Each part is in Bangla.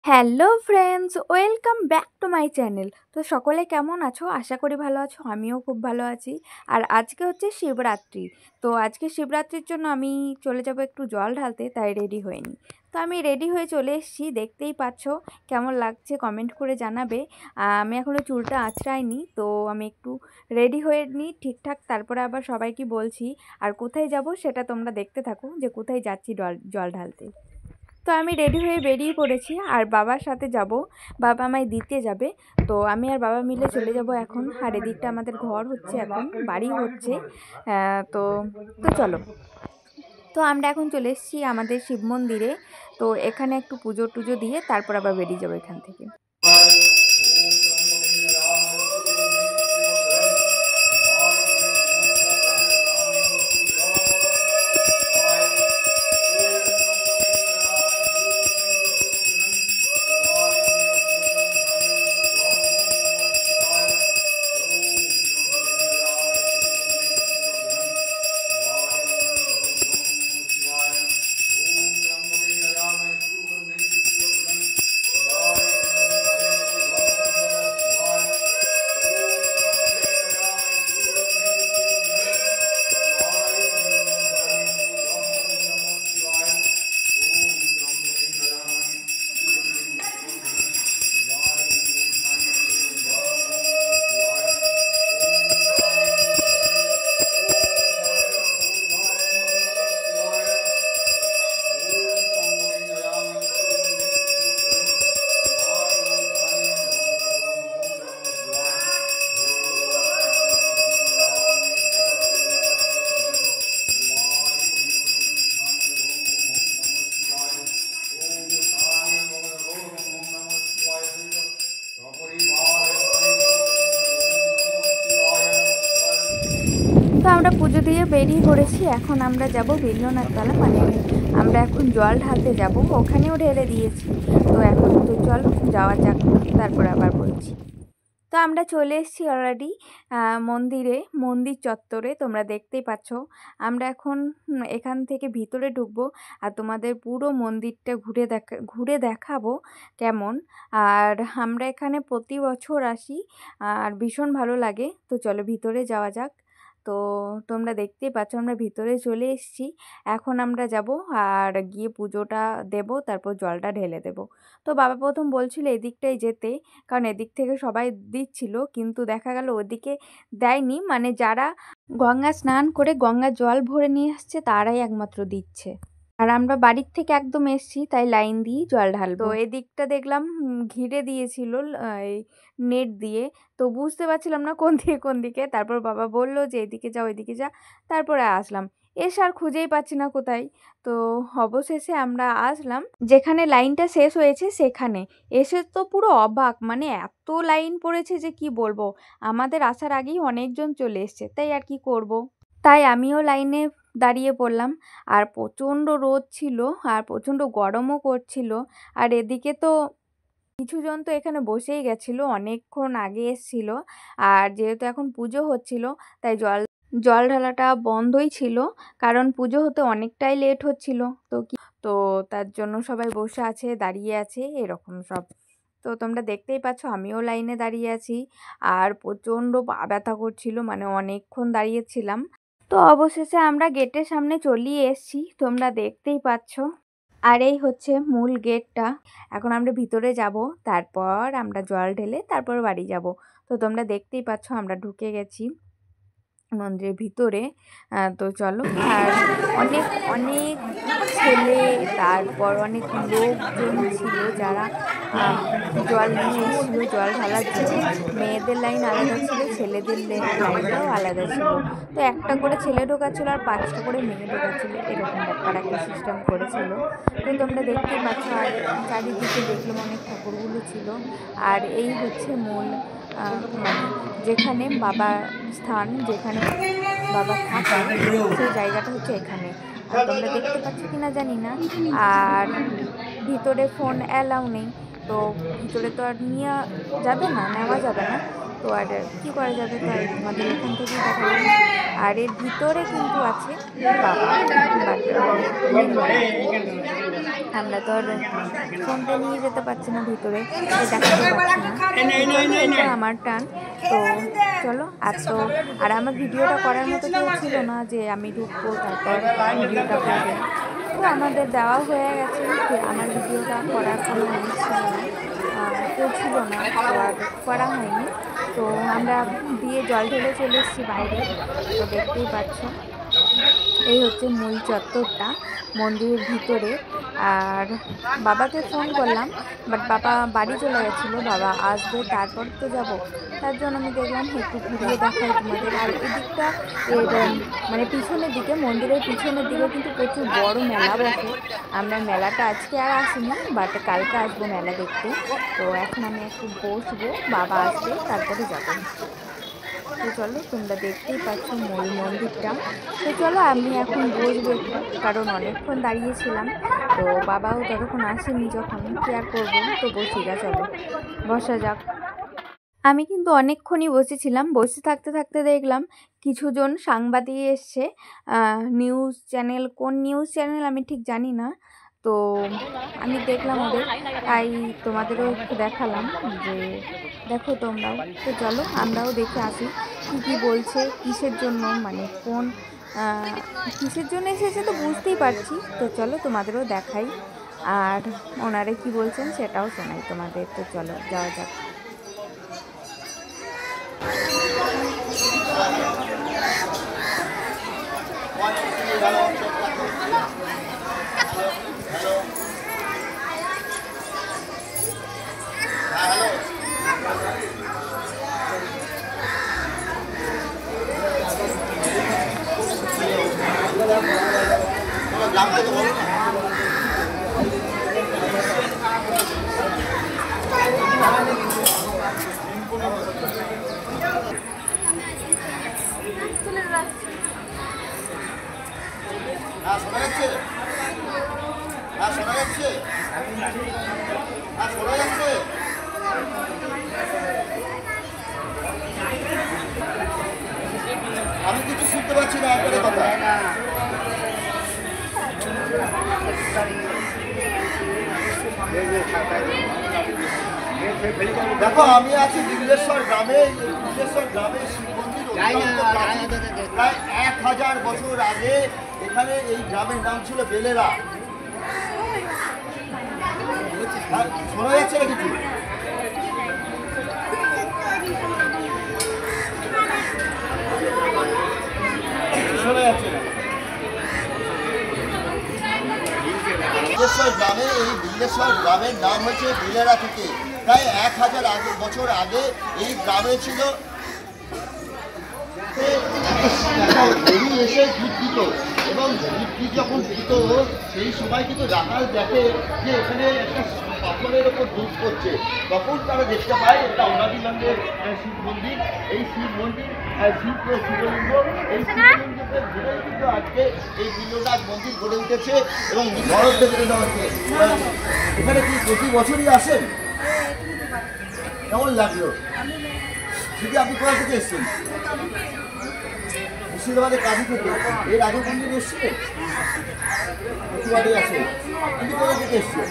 Hello friends, welcome back to my channel. তো সকলে কেমন আছো? আশা করি ভালো আছো। আমিও খুব ভালো আছি। আর আজকে হচ্ছে শিবরাত্রি। তো আজকে শিবরাত্রির জন্য আমি চলে যাব একটু জল ঢালতে, তাই রেডি হইনি। তো আমি রেডি হয়ে চলে এসেছি, দেখতেই পাচ্ছ। কেমন লাগছে কমেন্ট করে জানাবে। আমি এখনও চুলটা আঁচড়াইনি, তো আমি একটু রেডি হয়ে নিই ঠিকঠাক, তারপরে আবার সবাইকে বলছি। আর কোথায় যাব সেটা তোমরা দেখতে থাকো, যে কোথায় যাচ্ছি জল ঢালতে। তো আমি রেডি হয়ে বেরিয়ে পড়েছি, আর বাবার সাথে যাব। বাবা আমায় দিতে যাবে। তো আমি আর বাবা মিলে চলে যাব এখন। আর এদিকটা আমাদের ঘর হচ্ছে, এখন বাড়ি হচ্ছে। তো তো চলো। তো আমরা এখন চলে এসেছি আমাদের শিব মন্দিরে। তো এখানে একটু পুজো টুজো দিয়ে তারপর আবার বেরিয়ে যাবো এখান থেকে। তো আমরা পুজো দিয়ে বেরিয়ে পড়েছি। এখন আমরা যাব বেলনাতলা, মানে আমরা এখন জল ঢালতে যাব। ওখানেও ঢেলে দিয়েছি। তো এখন তো চলো যাওয়া যাক, তারপর আবার বলছি। তো আমরা চলে এসেছি অলরেডি মন্দির চত্বরে। তোমরা দেখতেই পাচ্ছ। আমরা এখন এখান থেকে ভিতরে ঢুকবো, আর তোমাদের পুরো মন্দিরটা ঘুরে দেখাবো কেমন। আর আমরা এখানে প্রতি বছর আসি, আর ভীষণ ভালো লাগে। তো চলো ভিতরে যাওয়া যাক। তো তোমরা দেখতেই পাচ্ছ আমরা ভিতরে চলে এসেছি। এখন আমরা যাব আর গিয়ে পুজোটা দেব, তারপর জলটা ঢেলে দেব। তো বাবা প্রথম বলছিল এদিকটাই যেতে, কারণ এদিক থেকে সবাই দিচ্ছিল, কিন্তু দেখা গেল ওদিকে দেয়নি। মানে যারা গঙ্গা স্নান করে গঙ্গার জল ভরে নিয়ে আসছে তারাই একমাত্র দিচ্ছে। আর আমরা বাড়ির থেকে একদম এসছি, তাই লাইন দিয়ে জল ঢালবো। তো এদিকটা দেখলাম ঘিরে দিয়েছিল এই নেট দিয়ে। তো বুঝতে পারছিলাম না কোন দিকে। তারপর বাবা বলল যে এদিকে যা ওইদিকে যা। তারপরে আসলাম, এসে আর খুঁজেই পাচ্ছি না কোথায়। তো অবশেষে আমরা আসলাম যেখানে লাইনটা শেষ হয়েছে সেখানে। এসে তো পুরো অবাক, মানে এত লাইন পড়েছে যে কি বলবো। আমাদের আসার আগেই অনেকজন চলে এসছে, তাই আর কি করব। তাই আমিও লাইনে দাঁড়িয়ে পড়লাম। আর প্রচণ্ড রোদ ছিল, আর প্রচণ্ড গরমও করছিল। আর এদিকে তো কিছুজন তো এখানে বসেই গেছিলো, অনেকক্ষণ আগে এসছিল। আর যেহেতু এখন পুজো হচ্ছিল, তাই জল ঢালাটা বন্ধই ছিল, কারণ পুজো হতে অনেকটাই লেট হচ্ছিল। তো তার জন্য সবাই বসে আছে, দাঁড়িয়ে আছে, এরকম সব। তো তোমরা দেখতেই পাচ্ছ আমিও লাইনে দাঁড়িয়ে আছি। আর প্রচণ্ড পা ব্যথা করছিল, মানে অনেকক্ষণ দাঁড়িয়েছিলাম। তো অবশেষে আমরা গেটের সামনে চলিয়ে এসেছি, তোমরা দেখতেই পাচ্ছ। আর এই হচ্ছে মূল গেটটা। এখন আমরা ভিতরে যাব, তারপর আমরা জল ঢেলে তারপর বাড়ি যাব। তো তোমরা দেখতেই পাচ্ছ আমরা ঢুকে গেছি মন্দিরের ভিতরে। তো চলো। আর অনেক অনেক ছেলে, তারপর অনেক লোকজন ছিল যারা জল নিয়ে এসেছিলো জল ঢালার জন্য। মেয়েদের লাইন আলাদা ছিল, ছেলেদের লাইনটাও আলাদা ছিল। তো একটা করে ছেলে ঢোকাচ্ছিলো আর 5টা করে মেয়ে ঢোকাচ্ছিলো, এরকম ব্যাপার একটা সিস্টেম করেছিল। তো তোমরা দেখতেই পাচ্ছ। আর চারিদিকে দেখলাম অনেক ঠাকুরগুলো ছিল। আর এই হচ্ছে মূল মানে যেখানে বাবার স্থান, যেখানে বাবা থাকেন, সেই জায়গাটা হচ্ছে এখানে। আর তোমরা দেখতে পাচ্ছ কিনা জানি না। আর ভিতরে ফোন অ্যালাউ নেই, তো ভিতরে তো আর নেওয়া যাবে না। তো আর কী করা যাবে, তাই তোমাদের এখান থেকেই দেখালাম। আর এর ভিতরে কিন্তু আছে বাবা, আমরা তো আর ফোনটা নিয়ে যেতে পারছি না ভিতরে, দেখাতে পারছি না, আমার টান। তো চলো, আর আমার ভিডিওটা করার মতো কেউ ছিল না যে আমি ঢুকবো তারপর ভিডিওটা করবো। তো আমাদের দেওয়া হয়ে গেছে, আমার ভিডিওটা করার কোনো কেউ ছিল না, আর করা হয়নি। তো আমরা দিয়ে জল ঢেলে চলে এসেছি বাইরে। তো দেখতেই পাচ্ছ এই হচ্ছে মূল চত্বরটা মন্দিরের ভিতরে। আর বাবাকে ফোন করলাম, বাট বাবা বাড়ি চলে গেছিলো, বাবা আসবে তারপর তো যাব। তার জন্য আমি দেখলাম একটু ঘুরিয়ে দেখাই তোমাদের। আর এদিকটা মানে পিছনের দিকে, মন্দিরের পিছনের দিকে কিন্তু প্রচুর বড় মেলা বসে। আমরা মেলাটা আজকে আর আসিনি, বাট কালকে আসবো মেলা দেখতে। তো এখন আমি একটু বসবো, বাবা আসবে তারপরে যাবো। তো চলো, তোমরা দেখতেই পাচ্ছ মূল মন্দিরটা। তো চলো আমি এখন বসবো, কারণ অনেকক্ষণ দাঁড়িয়েছিলাম। তো বাবাও ততক্ষণ আসেনি, যখন কি আর করবো, তো বসি গা, চলো বসা যাক। আমি কিন্তু অনেকক্ষণই বসেছিলাম, বসে থাকতে থাকতে দেখলাম কিছুজন সাংবাদিক এসছে। নিউজ চ্যানেল, কোন নিউজ চ্যানেল আমি ঠিক জানি না। তো আমি দেখলাম ওদের, তাই তোমাদেরও একটু দেখালাম যে দেখো তোমরাও। তো চলো আমরাও দেখে আসি কী বলছে, কিসের জন্য, মানে কিসের জন্য এসেছে তো বুঝতেই পারছি। তো চলো তোমাদেরও দেখাই, আর ওনারা কি বলছেন সেটাও শোনাই তোমাদের। তো চলো যাওয়া যাক। শোনা যাচ্ছে? শোনা যাচ্ছে? শোনা যাচ্ছে? আমি কিছু শুনতে পাচ্ছি না আপনাদের কথা। দেখো, আমি আছি বিল্লেশ্বর গ্রামে। বিল্লেশ্বর গ্রামের শিব মন্দির প্রায় 1000 বছর আগে এখানে এই গ্রামের নাম ছিল বেলেরা। শোনা যাচ্ছে না কিছু? শোনা যাচ্ছে না? বিল্লেশ্বর গ্রামে, এই বিল্লেশ্বর গ্রামের নাম হয়েছে বেলেরা থেকে। প্রায় 1000 বছর আগে এই গ্রামে ছিল গরু এসে দুধ দিত, এবং দুধ যখন দিত সেই সময় কিন্তু রাখাল দেখে যে এখানে একটা পাথরের ওপর দুধ করছে। তখন তারা দেখতে পায় এটা অনাদিলঙ্গের শিব মন্দির। এই শিব মন্দির, শিবলিঙ্গ, এই শিবলিঙ্গের ঘিরেই কিন্তু আজকে এই বিল্লনাথ মন্দির গড়ে উঠেছে এবং বরফ দেখে দেওয়া হচ্ছে। এখানে কি প্রতি বছরই আসেন? কেমন লাগলো? যদি আপনি কোথা থেকে এসছেন? মুর্শিদাবাদের কাজী থেকে। এর আগে কোনদিন এসছিলেন? প্রতিবাদে আছে। আপনি কোথা থেকে এসছেন?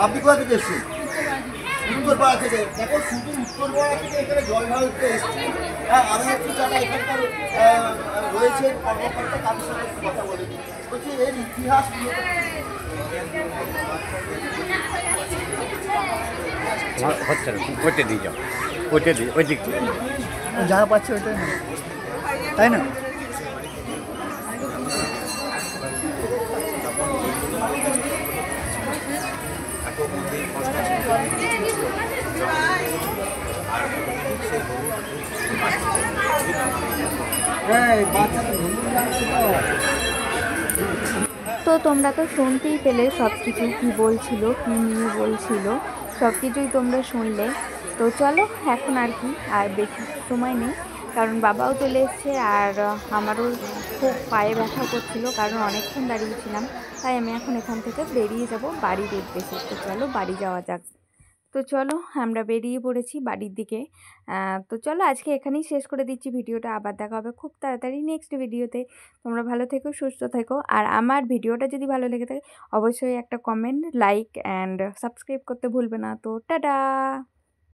আপনি কোথা থেকে এসছেন? উত্তরপাড়া থেকে। দেখো, শুধু উত্তরপাড়া থেকে এখানে জল ঢালতে এসছি। আমি একটু যারা এখানকার রয়েছেন কর্মকর্তা, তাদের সাথে একটু কথা বলে দিই। বলছি, এর ইতিহাস হচ্ছে না, ওইটা দিয়ে যাও, ওইটা দিয়ে, ওই দিক থেকে যা পাচ্ছে ওইটাই না, তাই না? তো তোমরা তো শুনতেই পেলে সব কিছু, কী বলছিল, কী নিয়ে বলছিল, সব কিছুই তোমরা শুনলে। তো চলো এখন আর কি, আর বেশি সময় নেই, কারণ বাবাও চলে এসছে, আর আমারও খুব পায়ে ব্যথা করছিল, কারণ অনেকক্ষণ দাঁড়িয়েছিলাম। তাই আমি এখন এখান থেকে বেরিয়ে যাব বাড়ির উদ্দেশ্যে। তো চলো বাড়ি যাওয়া যাক। তো চলো আমরা বেরিয়ে পড়েছি বাড়ির দিকে। তো চলো আজকে এখানেই শেষ করে দিচ্ছি ভিডিওটা। আবার দেখা হবে খুব তাড়াতাড়ি নেক্সট ভিডিওতে। তোমরা ভালো থেকো, সুস্থ থেকো। আর আমার ভিডিওটা যদি ভালো লেগে থাকে অবশ্যই একটা কমেন্ট, লাইক অ্যান্ড সাবস্ক্রাইব করতে ভুলবে না। তো টাটা।